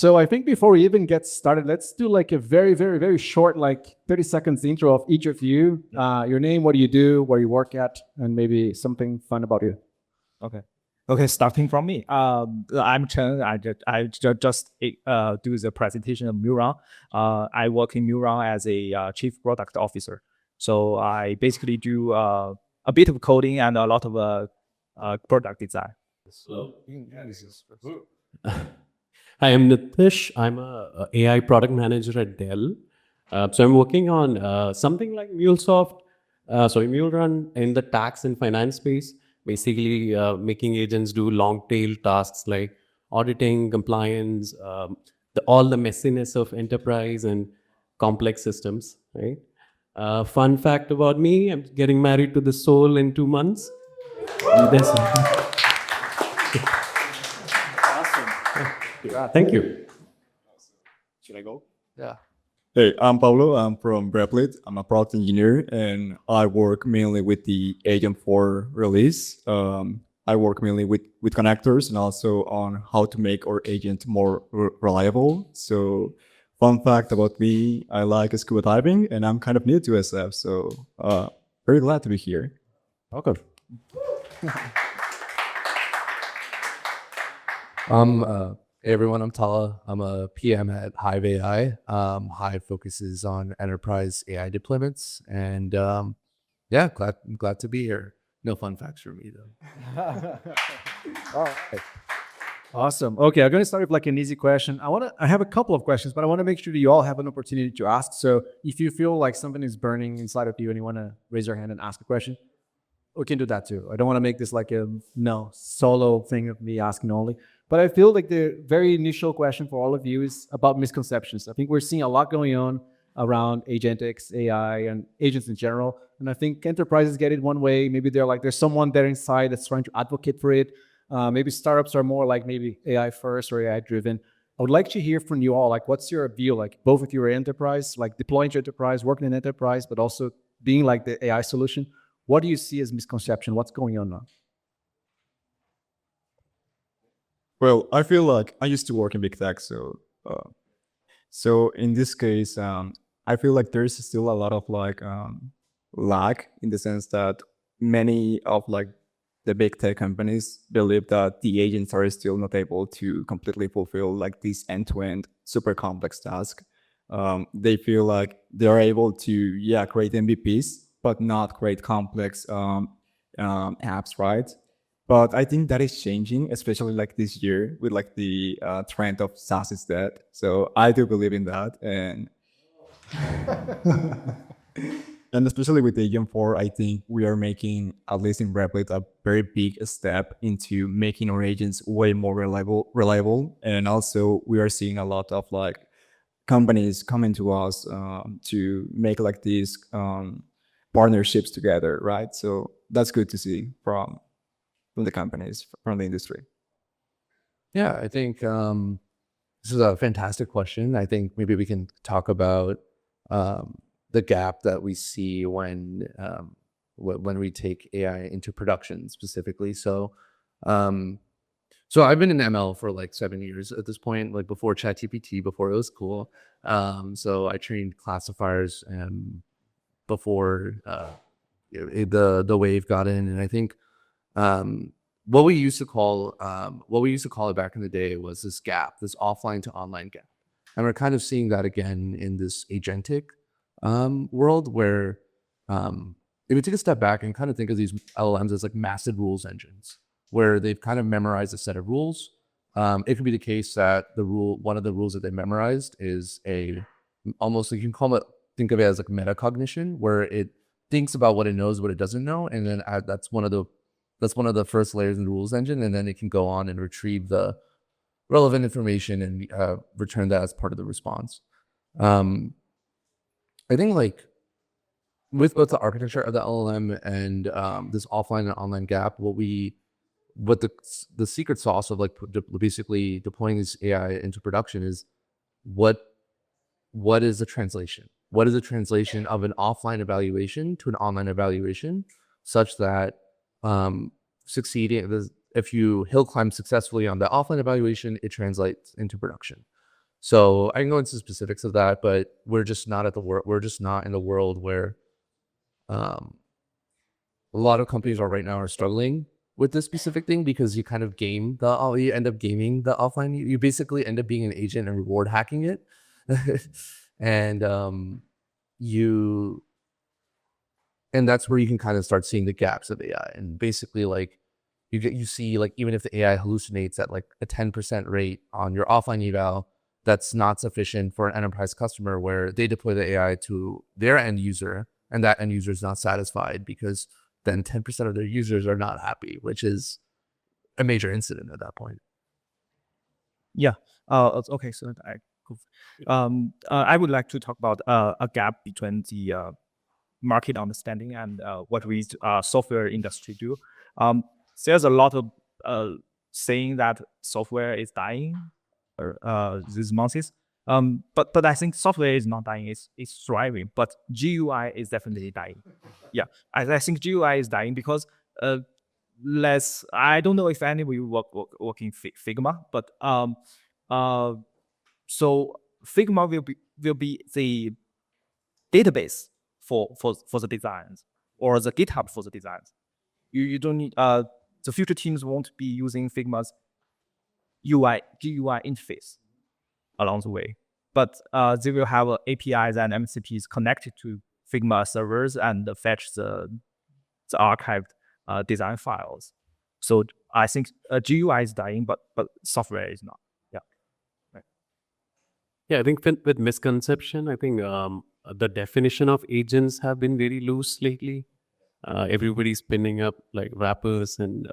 So I think before we even get started, let's do like a very, very, very short, like 30 seconds intro of each of you. Your name, what do you do, where you work at, and maybe something fun about you. Okay. Okay, starting from me. I'm Chen. I just do the presentation of Mulerun. I work in Mulerun as a chief product officer. So I basically do a bit of coding and a lot of product design. Hi, I'm Nitish. I'm a AI product manager at Dell. So I'm working on something like MuleSoft, Mulerun in the tax and finance space, basically making agents do long tail tasks like auditing, compliance, all the messiness of enterprise and complex systems, right? Fun fact about me, I'm getting married to the soul in 2 months. Thank you. Should I go? Yeah. Hey, I'm Pablo. I'm from Replit. I'm a product engineer, and I work mainly with the Agent 4 release. I work mainly with connectors and also on how to make our agent more reliable. So, fun fact about me, I like scuba diving, and I'm kind of new to SF. So, very glad to be here. Welcome. Hey everyone, I'm Tala. I'm a PM at Hive AI. Hive focuses on enterprise AI deployments, and yeah, glad to be here. No fun facts for me though. All right. Awesome. Okay, I'm going to start with like an easy question. I have a couple of questions, but I want to make sure that you all have an opportunity to ask. So if you feel like something is burning inside of you and you want to raise your hand and ask a question, we can do that too. I don't want to make this like a solo thing of me asking only. But I feel like the very initial question for all of you is about misconceptions. I think we're seeing a lot going on around agentics, AI, and agents in general. And I think enterprises get it one way. Maybe they're like, there's someone there inside that's trying to advocate for it. Maybe startups are more like maybe AI first or AI driven. I would like to hear from you all, like, what's your view? Like, both of you are enterprise, like deploying to enterprise, working in enterprise, but also being like the AI solution. What do you see as misconception? What's going on now? Well, I feel like I used to work in big tech, so in this case, I feel like there's still a lot of like lag in the sense that many of like the big tech companies believe that the agents are still not able to completely fulfill like this end-to-end super complex task. They feel like they are able to create MVPs, but not create complex apps, right? But I think that is changing, especially like this year with like the trend of SaaS is dead. So I do believe in that, and and especially with the Agent 4, I think we are making, at least in Replit, a very big step into making our agents way more reliable. And also we are seeing a lot of like companies coming to us to make like these partnerships together, right? So that's good to see from the companies, from the industry. Yeah, I think this is a fantastic question. I think maybe we can talk about the gap that we see when we take AI into production specifically. So I've been in ML for like 7 years at this point, like before ChatGPT, before it was cool. So I trained classifiers before the wave got in, and I think what we used to call it back in the day was this gap, this offline to online gap, and we're kind of seeing that again in this agentic world where if you take a step back and kind of think of these LLMs as like massive rules engines, where they've kind of memorized a set of rules. It can be the case that one of the rules that they memorized is almost like you can think of it as like metacognition, where it thinks about what it knows, what it doesn't know, and then that's one of the first layers in the rules engine, and then it can go on and retrieve the relevant information and return that as part of the response. I think like with both the architecture of the LLM and this offline and online gap, what the secret sauce of like basically deploying this AI into production is what is the translation? What is the translation of an offline evaluation to an online evaluation, such that succeeding if you hill climb successfully on the offline evaluation, it translates into production. So I can go into specifics of that, but we're just not at the world. We're just not in the world where um, a lot of companies right now are struggling with this specific thing because you kind of you end up gaming the offline. You basically end up being an agent and reward hacking it, and you and that's where you can kind of start seeing the gaps of AI. And basically, like you see like even if the AI hallucinates at like a 10% rate on your offline eval, that's not sufficient for an enterprise customer where they deploy the AI to their end user and that end user is not satisfied because then 10% of their users are not happy, which is a major incident at that point. Yeah. Okay. So I would like to talk about a gap between the market understanding and what we software industry do. There's a lot of saying that software is dying these months. But I think software is not dying; it's thriving. But GUI is definitely dying. Yeah, I think GUI is dying because I don't know if any of you work in Figma, but so Figma will be the database for the designs or the GitHub for the designs. You don't need the future teams won't be using Figma's GUI interface along the way, but they will have APIs and MCPs connected to Figma servers and fetch the archived design files. So I think GUI is dying, but software is not. Yeah. Right. Yeah, I think with misconception, I think the definition of agents have been very loose lately. Everybody's spinning up like wrappers and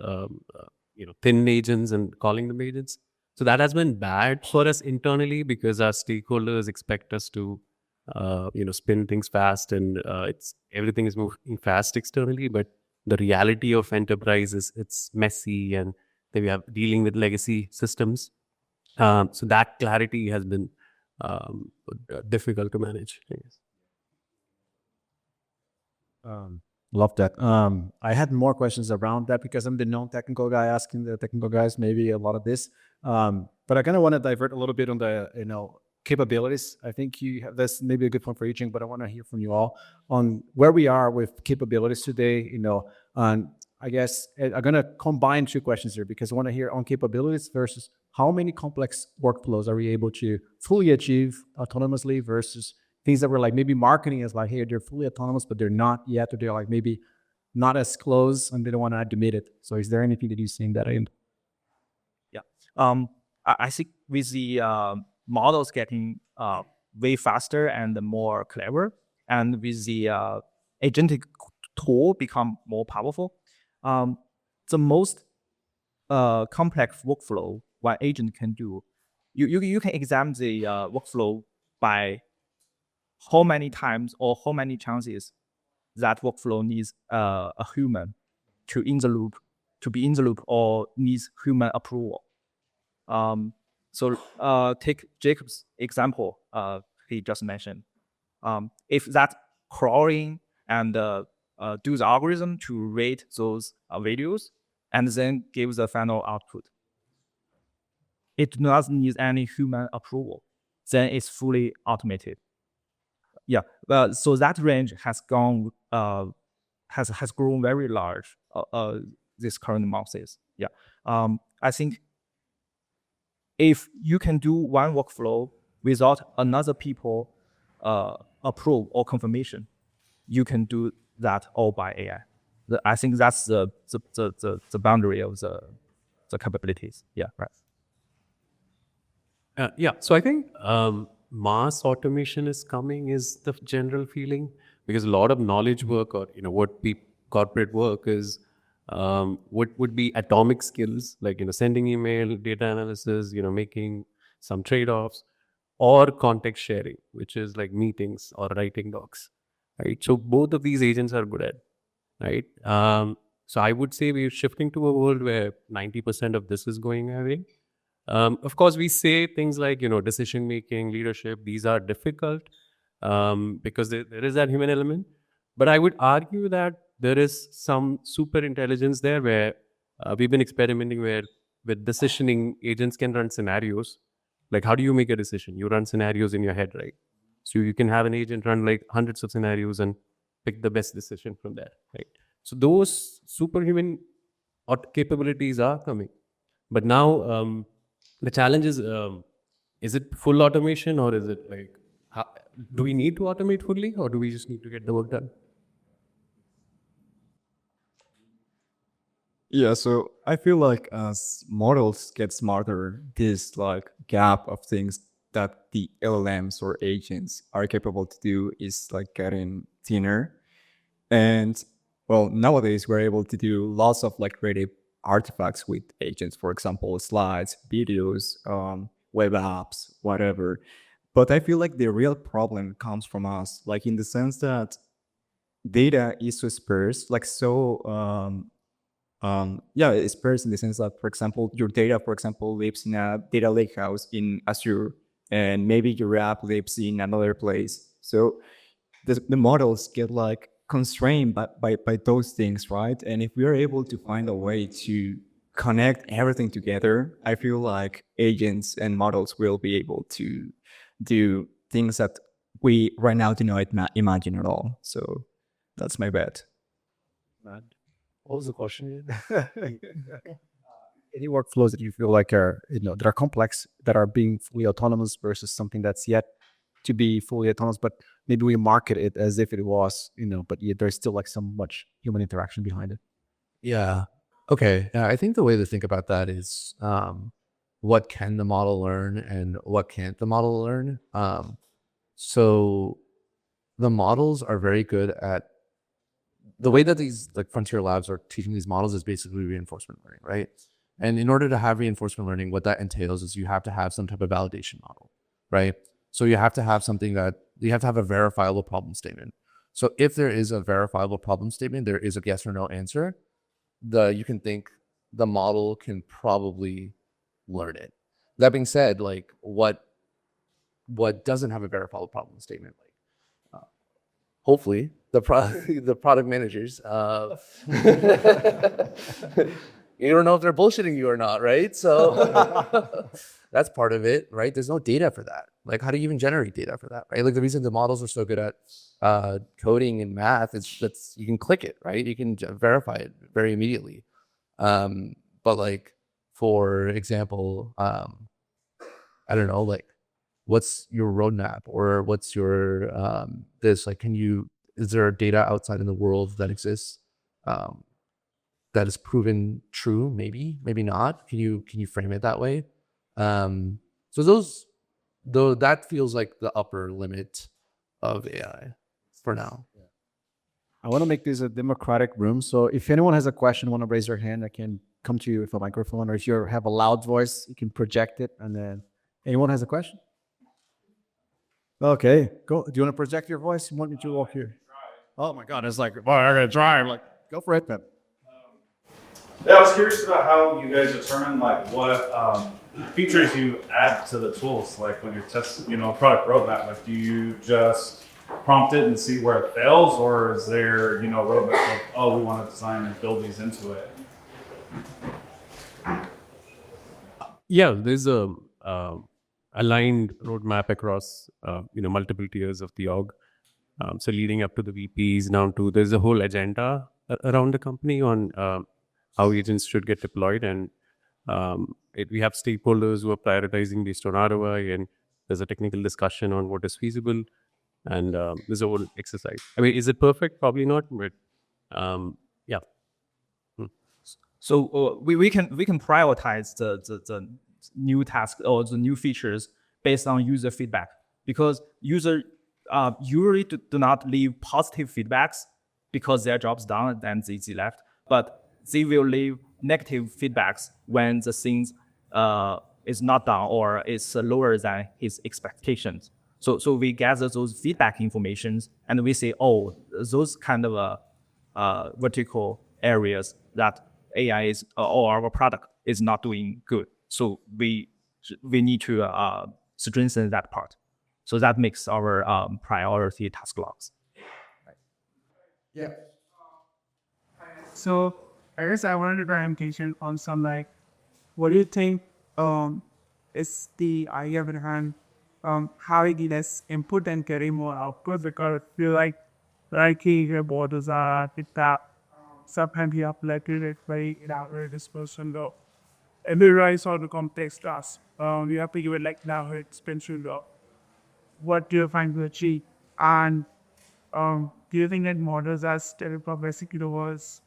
thin agents and calling them agents. So that has been bad for us internally because our stakeholders expect us to spin things fast and everything is moving fast externally. But the reality of enterprise is it's messy and then we have dealing with legacy systems. So that clarity has been difficult to manage, I guess. Love that. I had more questions around that because I'm the non-technical guy asking the technical guys maybe a lot of this. But I kind of want to divert a little bit on the capabilities. I think you have this maybe a good point for each, but I want to hear from you all on where we are with capabilities today. And I guess I'm gonna combine two questions here because I want to hear on capabilities versus how many complex workflows are we able to fully achieve autonomously versus things that were like maybe marketing is like, hey, they're fully autonomous, but they're not yet, or they're like maybe not as close and they don't want to admit it. So is there anything that you're seeing that end? Yeah. I think with the models getting way faster and more clever, and with the agentic tool become more powerful, the most complex workflow one agent can do, you can examine the workflow by how many times or how many chances that workflow needs a human to be in the loop or needs human approval. So take Jacob's example he just mentioned. If that crawling and do the algorithm to rate those videos and then give the final output, it doesn't need any human approval. Then it's fully automated. Yeah, so that range has gone has grown very large this current months. Yeah, I think if you can do one workflow without another people approve or confirmation, you can do that all by AI. I think that's the boundary of the capabilities. Yeah, right. Yeah, so I think mass automation is coming is the general feeling because a lot of knowledge work or what corporate work is would be atomic skills like sending email, data analysis, making some trade-offs, or context sharing, which is like meetings or writing docs, right? So both of these agents are good at, right? So I would say we're shifting to a world where 90% of this is going away. Of course, we say things like, decision making, leadership, these are difficult because there is that human element. But I would argue that there is some super intelligence there where we've been experimenting where with decisioning, agents can run scenarios Like, how do you make a decision? You run scenarios in your head, right? So you can have an agent run like hundreds of scenarios and pick the best decision from there, right? So those superhuman capabilities are coming. But now the challenge is it full automation, or is it like, how, do we need to automate fully, or do we just need to get the work done? Yeah, so I feel like as models get smarter, this like gap of things that the LLMs or agents are capable to do is like getting thinner. And well, nowadays we're able to do lots of like creative artifacts with agents, for example, slides, videos, web apps, whatever. But I feel like the real problem comes from us, like in the sense that data is so sparse, like so yeah, it's sparse in the sense that, for example, your data, for example, lives in a data lakehouse in Azure, and maybe your app lives in another place. So the models get like constrained by those things, right? And if we are able to find a way to connect everything together, I feel like agents and models will be able to do things that we right now do not imagine at all. So that's my bet. What was the question? Any workflows that you feel like are, that are complex, that are being fully autonomous versus something that's yet to be fully autonomous, but maybe we market it as if it was, but yet there's still like so much human interaction behind it. Yeah. Okay. I think the way to think about that is what can the model learn and what can't the model learn. So the models are very good at the way that these like frontier labs are teaching these models is basically reinforcement learning, right? And in order to have reinforcement learning, what that entails is you have to have some type of validation model, right? So you have to have something that you have to have a verifiable problem statement. So if there is a verifiable problem statement, there is a yes or no answer. You can think the model can probably learn it. That being said, like what doesn't have a verifiable problem statement, like hopefully the the product managers, you don't know if they're bullshitting you or not, right? So that's part of it, right? There's no data for that. Like, how do you even generate data for that, right? Like the reason the models are so good at coding and math is that's you can click it, right? You can verify it very immediately. But like, for example, I don't know, like, what's your roadmap or what's your this? Like, is there data outside in the world that exists that is proven true? Maybe not. Can you frame it that way? So that feels like the upper limit of AI for now. I want to make this a democratic room. So if anyone has a question, want to raise their hand, I can come to you with a microphone, or if you have a loud voice, you can project it. And then anyone has a question? Okay, go. Do you want to project your voice? You want me to walk here? Oh my God, it's like, well, I gotta try. I'm like, go for it, man. Yeah, I was curious about how you guys determine like what features you add to the tools. Like when you're testing, product roadmap. Like, do you just prompt it and see where it fails, or is there, roadmap of, oh, we want to design and build these into it? Yeah, there's a aligned roadmap across multiple tiers of the org. So leading up to the VPs, down to there's a whole agenda around the company on how agents should get deployed, and we have stakeholders who are prioritizing based on ROI, and there's a technical discussion on what is feasible, and there's a whole exercise. I mean, is it perfect? Probably not, but yeah. So we can prioritize the new task or the new features based on user feedback, because user usually do not leave positive feedbacks because their job's done and they left, but they will leave negative feedbacks when the things is not done or is lower than his expectations. So we gather those feedback informations and we say, oh, those kind of vertical areas that AI is or our product is not doing good. So we need to strengthen that part. So that makes our priority task logs. Yeah. So I guess I wanted a clarification on some, like, what do you think is the idea behind having less input and getting more output, because I feel like your borders are at that sometimes you have to let it very elaborate dispersion though. And we rise all the complex tasks. You have to give it like now expensive though. What do you find to achieve? And do you think that models are still progressing towards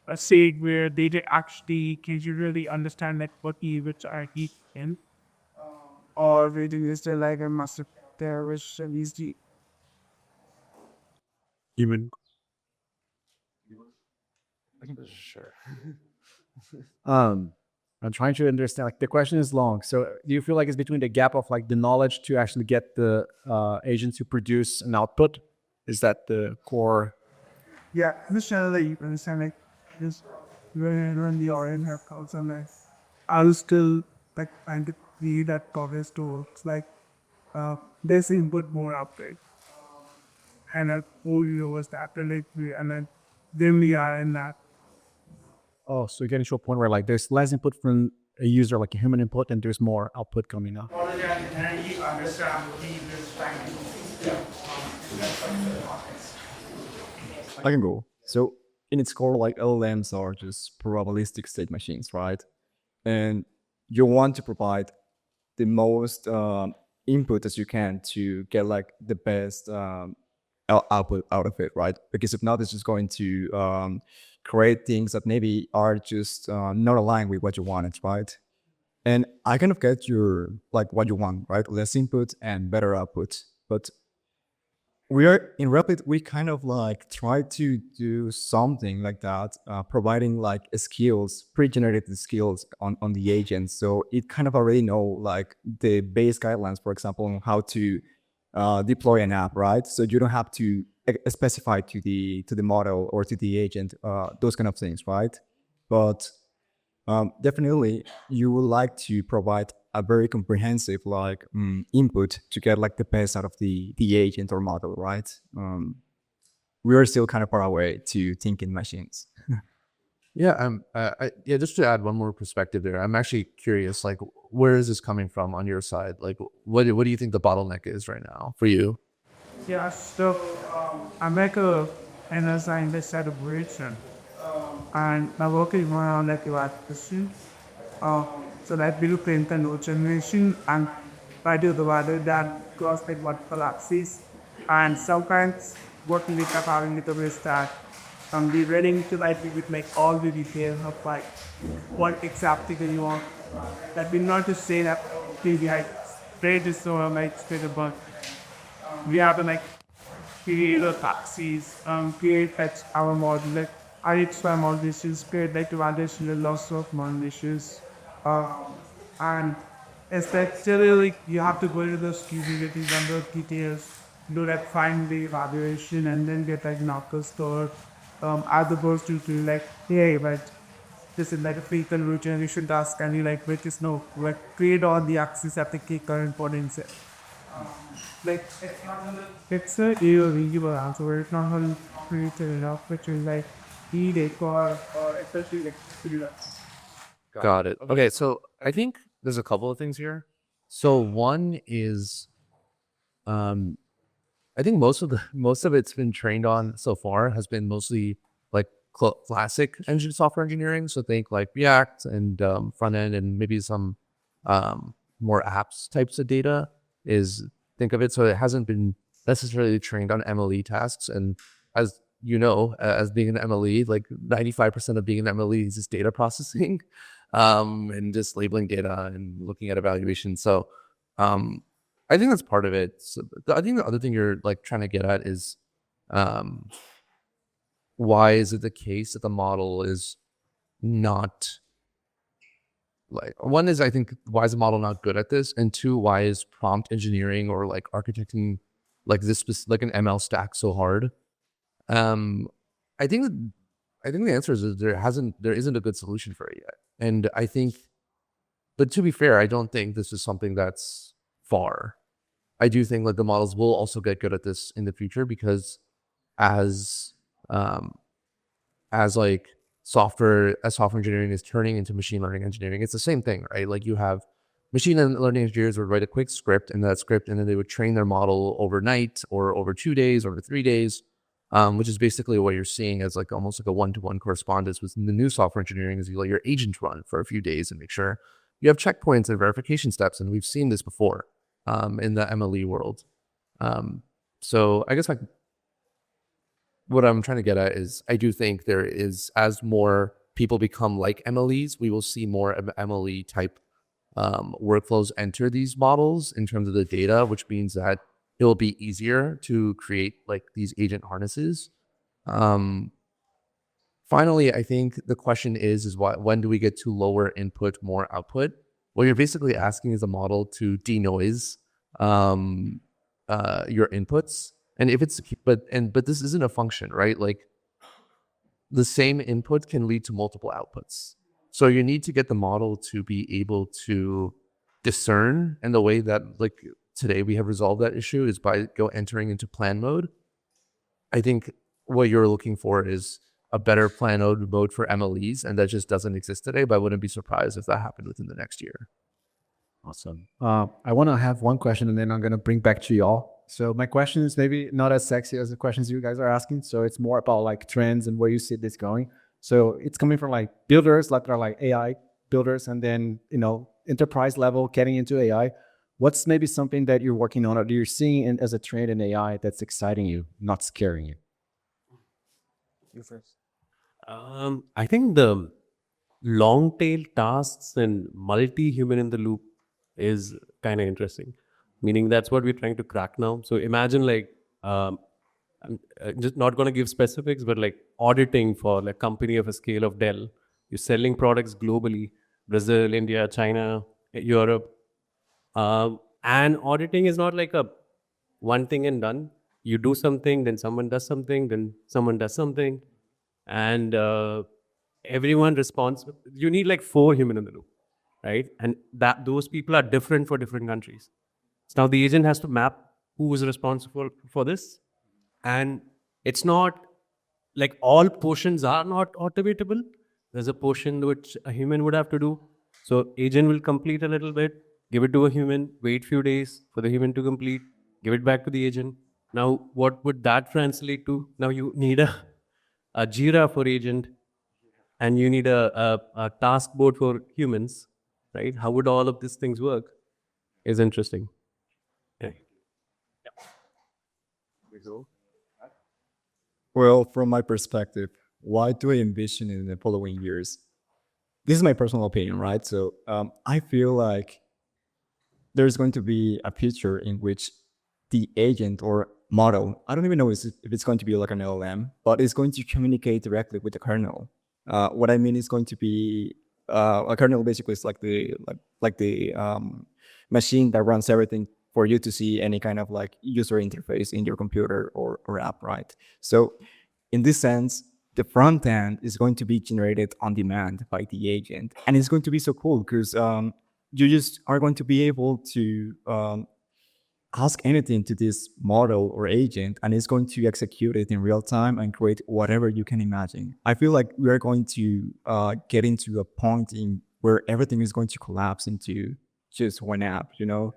a state where they actually can you really understand like what keywords are in? Or do you think it's still like a massive there which is the Even Sure. Um, I'm trying to understand. Like the question is long. So do you feel like it's between the gap of like the knowledge to actually get the agent to produce an output? Is that the core? yeah, this channel that you understand like just when the orange have counts and like I'll still like find it read that progress tools like there's input more update and a whole universe that relate to and then we are in that. Oh, so you're getting to a point where like there's less input from a user, like a human input, and there's more output coming out. I can go. So in its core, like LLMs are just probabilistic state machines, right? And you want to provide the most input as you can to get like the best output out of it, right? Because if not, it's just going to create things that maybe are just not aligned with what you wanted, right? And I kind of get your like what you want, right? Less input and better output. But we are in Replit, we kind of like try to do something like that, providing like skills, pre-generated skills on the agent. So it kind of already know like the base guidelines, for example, on how to deploy an app, right? So you don't have to specify to the model or to the agent those kind of things, right? But definitely you would like to provide a very comprehensive like input to get like the best out of the agent or model, right? We are still kind of far away to thinking machines. Yeah, yeah. Just to add one more perspective there, I'm actually curious. Like, where is this coming from on your side? Like, what do you think the bottleneck is right now for you? Yeah, so I'm like a NS scientist at a bridge and my work is more on like evaluation. Uh, so that will print the node generation and try to divide that cross like multiple axes. And sometimes what we end up having with the is that the running to like we would make all the details of like what exactly do you want. That will not just say that we like spread this over like straight above. We have to like create the taxis, create fetch our model, like identify model issues, create like the validation, the loss of model issues. And especially you have to go into those utilities and those details, do that find the evaluation and then get like knocker store as opposed to like, hey, but this is like a free conversion, you should ask and you like which is no, like create all the axes at the key current point inside. Like it's a irreversible answer. It's not how created enough, which is like need it or especially like freelance. Got it. Okay, so I think there's a couple of things here. So one is, I think most of it's been trained on so far has been mostly like classic engine software engineering. So think like React and front end and maybe some more apps types of data is think of it. So it hasn't been necessarily trained on MLE tasks. And as you know, as being an MLE, like 95% of being an MLE is just data processing and just labeling data and looking at evaluation. So I think that's part of it. So I think the other thing you're like trying to get at is why is it the case that the model is not like, one is I think why is the model not good at this, and two, why is prompt engineering or like architecting like this like an ML stack so hard? I think the answer is that there isn't a good solution for it yet, and I think, but to be fair, I don't think this is something that's far. I do think like the models will also get good at this in the future because as like software engineering is turning into machine learning engineering, it's the same thing, right? Like you have machine learning engineers would write a quick script, and that script, and then they would train their model overnight or over 2 days, over 3 days, which is basically what you're seeing as like almost like a one-to-one correspondence with the new software engineering is you let your agent run for a few days and make sure you have checkpoints and verification steps. And we've seen this before in the MLE world. So I guess like what I'm trying to get at is I do think there is, as more people become like MLEs, we will see more MLE type workflows enter these models in terms of the data, which means that it will be easier to create like these agent harnesses. Finally, I think the question is when do we get to lower input, more output? What you're basically asking is a model to denoise your inputs. And if it's, but this isn't a function, right? Like the same input can lead to multiple outputs. So you need to get the model to be able to discern. And the way that like today we have resolved that issue is by entering into plan mode. I think what you're looking for is a better plan mode for MLEs, and that just doesn't exist today, but I wouldn't be surprised if that happened within the next year. Awesome. I want to have one question and then I'm going to bring back to y'all. So my question is maybe not as sexy as the questions you guys are asking. So it's more about like trends and where you see this going. So it's coming from like builders that are like AI builders, and then, you know, enterprise level getting into AI. What's maybe something that you're working on or you're seeing as a trend in AI that's exciting you, not scaring you? You first. I think the long tail tasks and multi-human in the loop is kind of interesting, meaning that's what we're trying to crack now. So imagine like, I'm just not going to give specifics, but like auditing for like company of a scale of Dell, you're selling products globally, Brazil, India, China, Europe. And auditing is not like a one thing and done. You do something, then someone does something, then someone does something. And everyone responds. You need like 4 human in the loop, right? And that those people are different for different countries. So now the agent has to map who is responsible for this. And it's not like all portions are not automatable. There's a portion which a human would have to do. So agent will complete a little bit, give it to a human, wait few days for the human to complete, give it back to the agent. Now, what would that translate to? Now you need a Jira for agent, and you need a task board for humans, right? How would all of these things work? Is interesting. Yeah. Well, from my perspective, what do I envision in the following years? This is my personal opinion, right? So I feel like there's going to be a future in which the agent or model, I don't even know if it's going to be like an LLM, but it's going to communicate directly with the kernel. What I mean is going to be a kernel basically is like the machine that runs everything for you to see any kind of like user interface in your computer or app, right? So in this sense, the front end is going to be generated on demand by the agent. And it's going to be so cool because you just are going to be able to ask anything to this model or agent, and it's going to execute it in real time and create whatever you can imagine. I feel like we are going to get into a point in where everything is going to collapse into just one app, you know?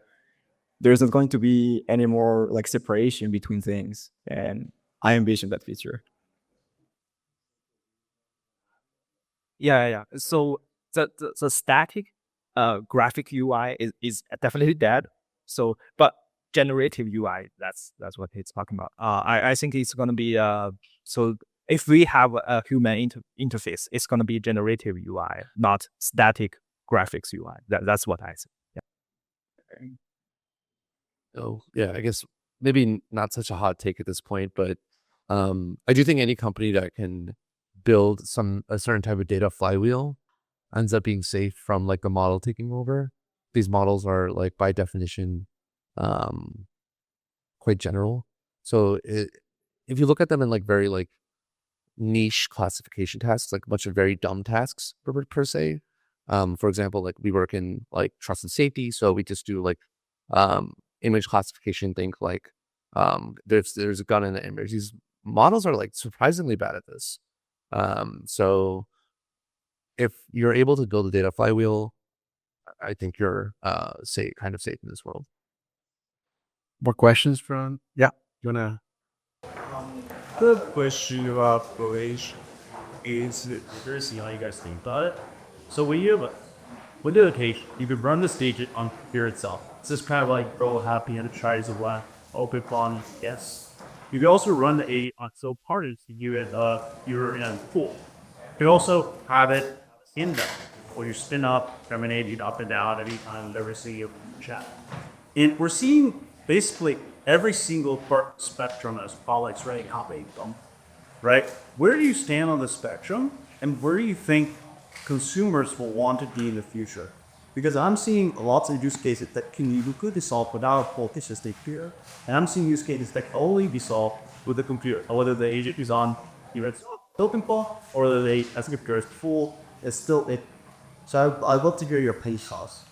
There's not going to be any more like separation between things. And I envision that future. Yeah. So the static graphic UI is definitely dead. So, but generative UI, that's what he's talking about. I think it's gonna be so if we have a human interface, it's gonna be generative UI, not static graphics UI. That's what I say. Yeah. So yeah, I guess maybe not such a hot take at this point, but I do think any company that can build a certain type of data flywheel ends up being safe from like the model taking over. These models are like by definition quite general. So if you look at them in like very like niche classification tasks, like a bunch of very dumb tasks per se. For example, like we work in like trust and safety, so we just do like image classification. Think like there's a gun in the image. These models are like surprisingly bad at this. So if you're able to build a data flywheel, I think you're kind of safe in this world. More questions from? Yeah, you wanna? The question about probation is curious to see how you guys think about it. So with the occasion, you could run the stage on computer itself. It's just kind of like throw happy and tries of one, open fun, yes. You could also run the A on so partners you and you're in a pool. You could also have it in them, where you spin up, terminate it up and down every time you ever see you chat. And we're seeing basically every single part spectrum as Pollock's right copying them, right? Where do you stand on the spectrum, and where do you think consumers will want to be in the future? Because I'm seeing lots of use cases that could be solved without a politician stake here, and I'm seeing use cases that can only be solved with the computer, whether the agent is on either it's open call or whether they as a computer is full, it's still it. So I'd love to hear your pace thoughts.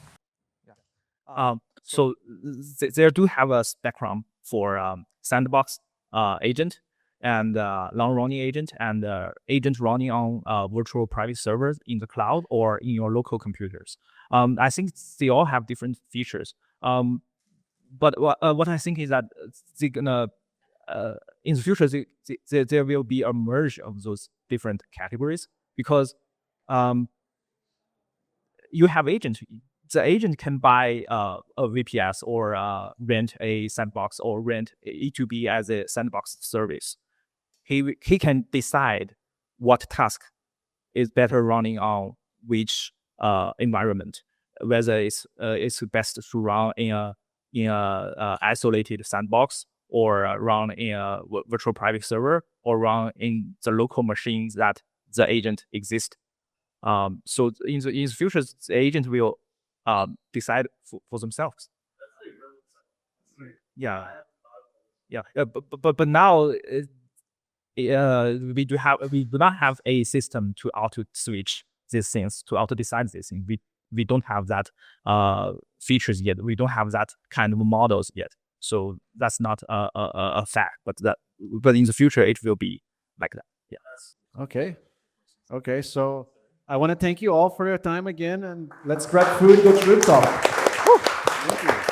So they do have a spectrum for sandbox agent and long running agent and agent running on virtual private servers in the cloud or in your local computers. I think they all have different features. But what I think is that they're gonna in the future there will be a merge of those different categories because you have agent. The agent can buy a VPS or rent a sandbox or rent E2B as a sandbox service. He can decide what task is better running on which environment, whether it's best to run in a isolated sandbox or run in a virtual private server or run in the local machines that the agent exists. So in the future, the agent will decide for themselves. Yeah, but now we do not have a system to auto switch these things, to auto decide these things. We don't have that features yet. We don't have that kind of models yet. So that's not a fact, but in the future it will be like that. Yeah. Okay. So I want to thank you all for your time again, and let's grab food, go to rooftop. Thank you.